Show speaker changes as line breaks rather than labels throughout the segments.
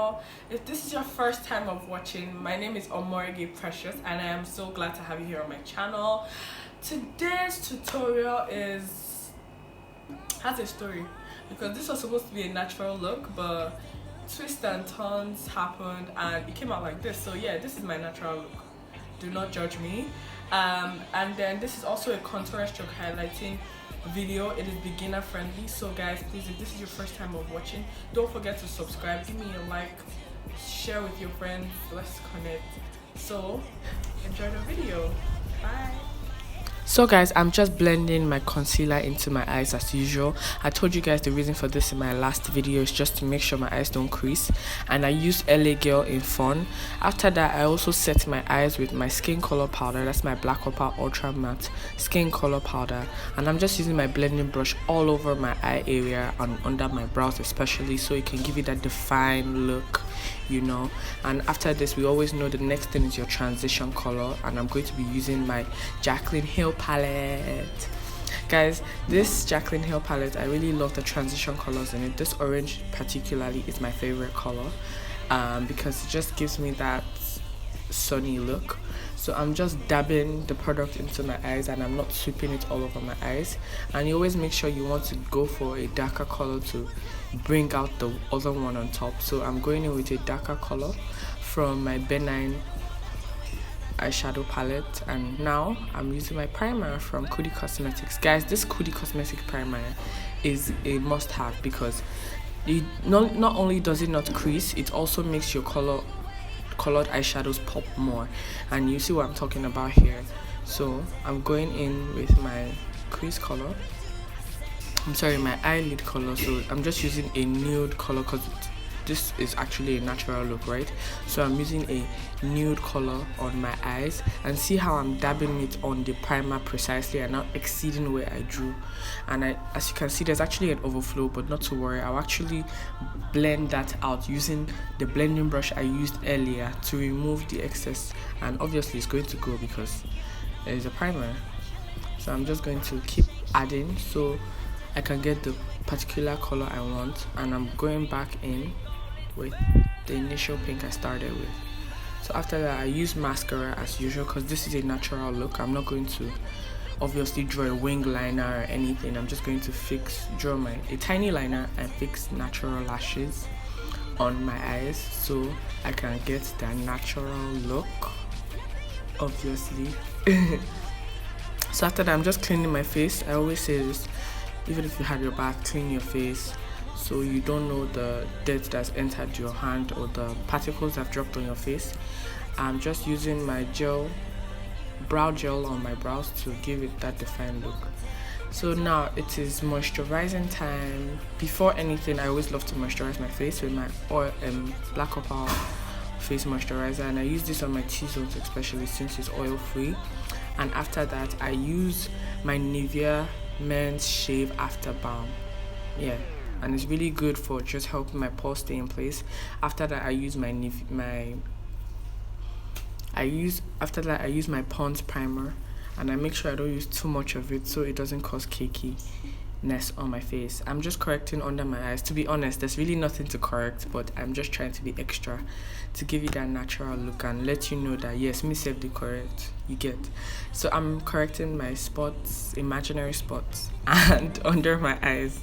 channel. If this is your first time of watching, my name is Omorige Precious and I am so glad to have you here on my channel. Today's tutorial has a story, because this was supposed to be a natural look, but twists and turns happened and it came out like this. So yeah, this is my natural look, do not judge me. And then this is also a contour stroke highlighting video. It is beginner friendly, so guys, please, if this is your first time of watching, don't forget to subscribe, give me a like, share with your friends, let's connect. So enjoy the video. Bye. So guys, I'm just blending my concealer into my eyes as usual. I told you guys the reason for this in my last video is just to make sure my eyes don't crease, and I used LA Girl in Fun. After that, I also set my eyes with my skin color powder. That's my Black Opal Ultra Matte skin color powder, and I'm just using my blending brush all over my eye area and under my brows especially, so it can give you that defined look, you know. And after this, we always know the next thing is your transition color, and I'm going to be using my Jaclyn Hill palette. Guys, this Jaclyn Hill palette, I really love the transition colors in it. This orange particularly is my favorite color because it just gives me that sunny look. So I'm just dabbing the product into my eyes and I'm not sweeping it all over my eyes. And you always make sure you want to go for a darker color to bring out the other one on top. So I'm going in with a darker color from my Benign eyeshadow palette, and now I'm using my primer from Cudi Cosmetics. Guys, this Cudi Cosmetics primer is a must-have because it not only does it not crease, it also makes your colored eyeshadows pop more, and you see what I'm talking about here. So I'm going in with my crease color, my eyelid color. So I'm just using a nude color because this is actually a natural look, right? So I'm using a nude color on my eyes, and see how I'm dabbing it on the primer precisely and not exceeding where I drew. And as you can see, there's actually an overflow, but not to worry, I'll actually blend that out using the blending brush I used earlier to remove the excess. And obviously it's going to go because there is a primer, so I'm just going to keep adding so I can get the particular color I want. And I'm going back in with the initial pink I started with. So after that, I use mascara as usual because this is a natural look. I'm not going to obviously draw a wing liner or anything. I'm just going to draw a tiny liner and fix natural lashes on my eyes so I can get that natural look, obviously. So after that, I'm just cleaning my face. I always say this, even if you had your bath, clean your face so you don't know the dirt that's entered your hand or the particles that have dropped on your face. I'm just using my brow gel on my brows to give it that defined look. So now it is moisturizing time. Before anything, I always love to moisturize my face with my Black Opal face moisturizer, and I use this on my T-zones especially since it's oil free. And after that, I use my Nivea Men's Shave After Balm. Yeah, and it's really good for just helping my pores stay in place. After that, I use I use my Pond's primer, and I make sure I don't use too much of it so it doesn't cause cakiness on my face. I'm just correcting under my eyes. To be honest, there's really nothing to correct, but I'm just trying to be extra to give you that natural look and let you know that yes, me save the correct, you get. So I'm correcting my spots, imaginary spots, and under my eyes.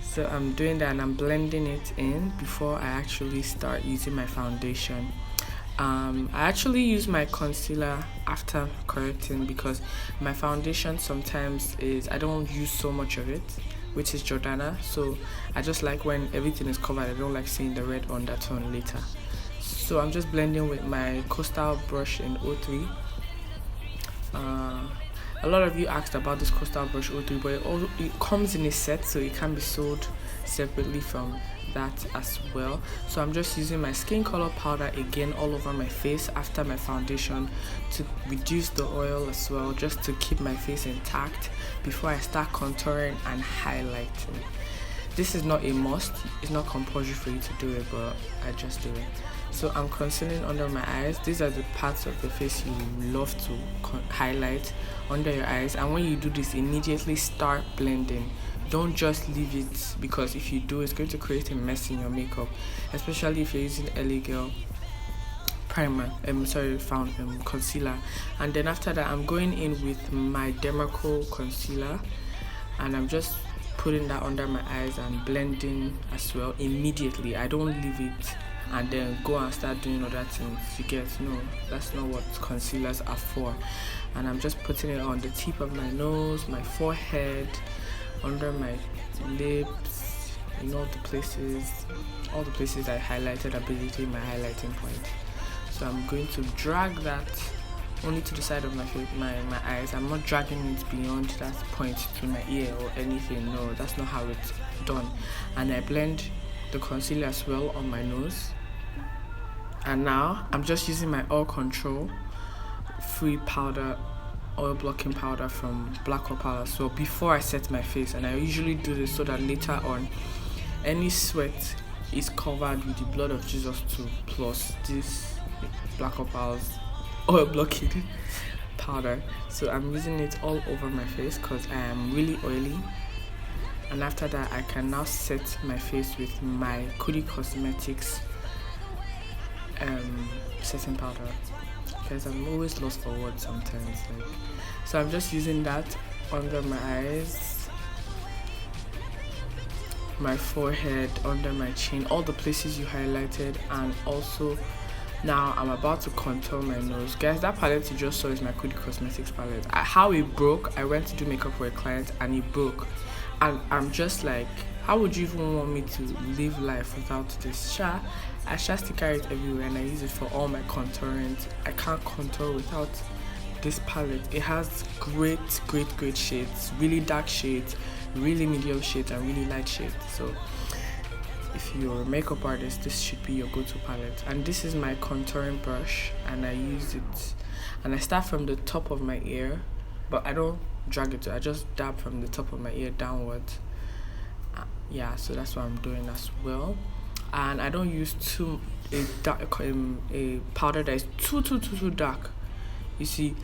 So I'm doing that and I'm blending it in before I actually start using my foundation. I actually use my concealer after correcting because my foundation sometimes I don't use so much of it, which is Jordana. So I just like when everything is covered, I don't like seeing the red undertone later. So I'm just blending with my Coastal brush in 03. A lot of you asked about this Coastal brush 03, but it comes in a set, so it can be sold separately from that as well. So I'm just using my skin color powder again all over my face after my foundation to reduce the oil as well, just to keep my face intact before I start contouring and highlighting. This is not a must, it's not compulsory for you to do it, but I just do it. So I'm concealing under my eyes. These are the parts of the face you love to highlight under your eyes, and when you do this, immediately start blending don't just leave it, because if you do, it's going to create a mess in your makeup, especially if you're using LA Girl primer, found concealer. And then after that, I'm going in with my Demarco concealer, and I'm just putting that under my eyes and blending as well immediately. I don't leave it and then go and start doing other things. You get? No, that's not what concealers are for. And I'm just putting it on the tip of my nose, my forehead, under my lips, all the places I highlighted are basically my highlighting point. So I'm going to drag that only to the side of my face, my eyes. I'm not dragging it beyond that point to my ear or anything. No, that's not how it's done. And I blend the concealer as well on my nose. And now I'm just using my Oil Control Free Powder, oil blocking powder from Black Oil Powder. So before I set my face, and I usually do this so that later on any sweat is covered with the blood of Jesus too, plus this Black Oil Powder's oil blocking powder. So I'm using it all over my face because I am really oily. And after that, I can now set my face with my NUDE Cosmetics setting powder, because I'm always lost for words sometimes. So I'm just using that under my eyes, my forehead, under my chin, all the places you highlighted. And also now I'm about to contour my nose. Guys, that palette you just saw is my NUDE Cosmetics palette. How it broke, I went to do makeup for a client and it broke, and I'm just like, how would you even want me to live life without this? I just carry it everywhere, and I use it for all my contouring. I can't contour without this palette. It has great shades, really dark shades, really medium shades, and really light shades. So if you're a makeup artist, this should be your go-to palette. And this is my contouring brush, and I use it, and I start from the top of my ear, but I don't drag it. I just dab from the top of my ear downwards. Yeah, so that's what I'm doing as well. And I don't use a powder that is too dark. You see,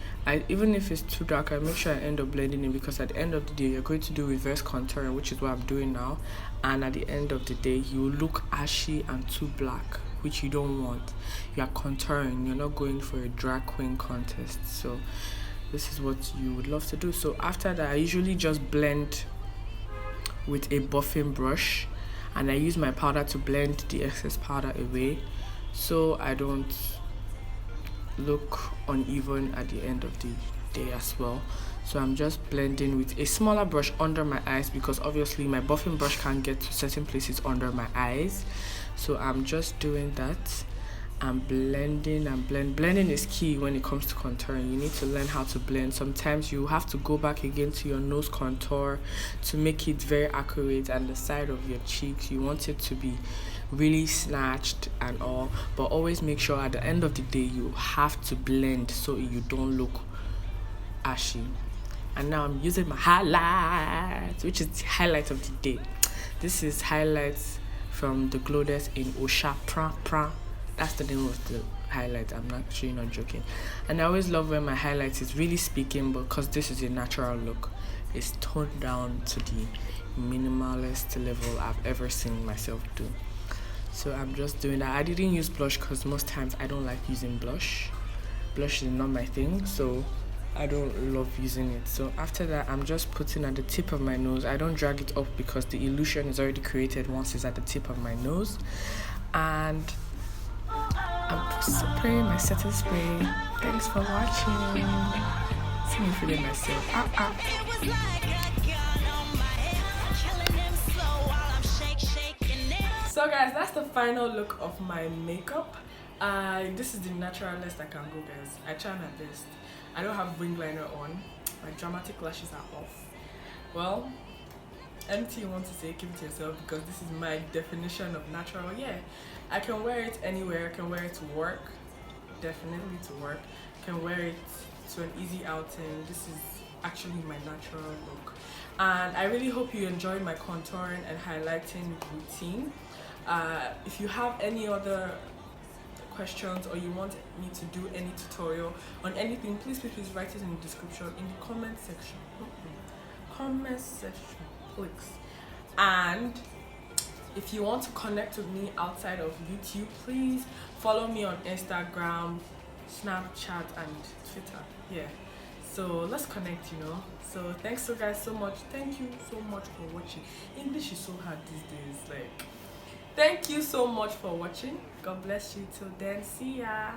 even if it's too dark, I make sure I end up blending it, because at the end of the day, you're going to do reverse contouring, which is what I'm doing now. And at the end of the day, you look ashy and too black, which you don't want. You are contouring, you're not going for a drag queen contest. So this is what you would love to do. So after that, I usually just blend with a buffing brush, and I use my powder to blend the excess powder away, so I don't look uneven at the end of the day as well. So I'm just blending with a smaller brush under my eyes, because obviously my buffing brush can't get to certain places under my eyes. So I'm just doing that. I'm blending and blending is key when it comes to contouring. You need to learn how to blend. Sometimes you have to go back again to your nose contour to make it very accurate, and the side of your cheeks, you want it to be really snatched and all, but always make sure at the end of the day you have to blend so you don't look ashy. And now I'm using my highlights, which is the highlight of the day. This is highlights from the Glodes in Osha Pra. That's the name of the highlight. I'm actually not joking. And I always love when my highlight is really speaking, because this is a natural look. It's toned down to the minimalist level I've ever seen myself do. So I'm just doing that. I didn't use blush because most times I don't like using blush. Blush is not my thing, so I don't love using it. So after that, I'm just putting at the tip of my nose. I don't drag it up because the illusion is already created once it's at the tip of my nose. And I'm spraying my setting spray. Thanks for watching. See me feeling myself. So guys, that's the final look of my makeup. This is the naturalist I can go, guys. I try my best. I don't have wing liner on. My dramatic lashes are off. Well, anything you want to say, keep it to yourself, because this is my definition of natural. Yeah, I can wear it anywhere. I can wear it to work, definitely to work. I can wear it to an easy outing. This is actually my natural look. And I really hope you enjoyed my contouring and highlighting routine. If you have any other questions, or you want me to do any tutorial on anything, please write it in the description, in the comment section. clicks. And if you want to connect with me outside of YouTube, please follow me on Instagram, Snapchat, and Twitter. Yeah. So let's connect, you know. So thanks so guys so much. Thank you so much for watching. English is so hard these days. Like, thank you so much for watching. God bless you till then. See ya.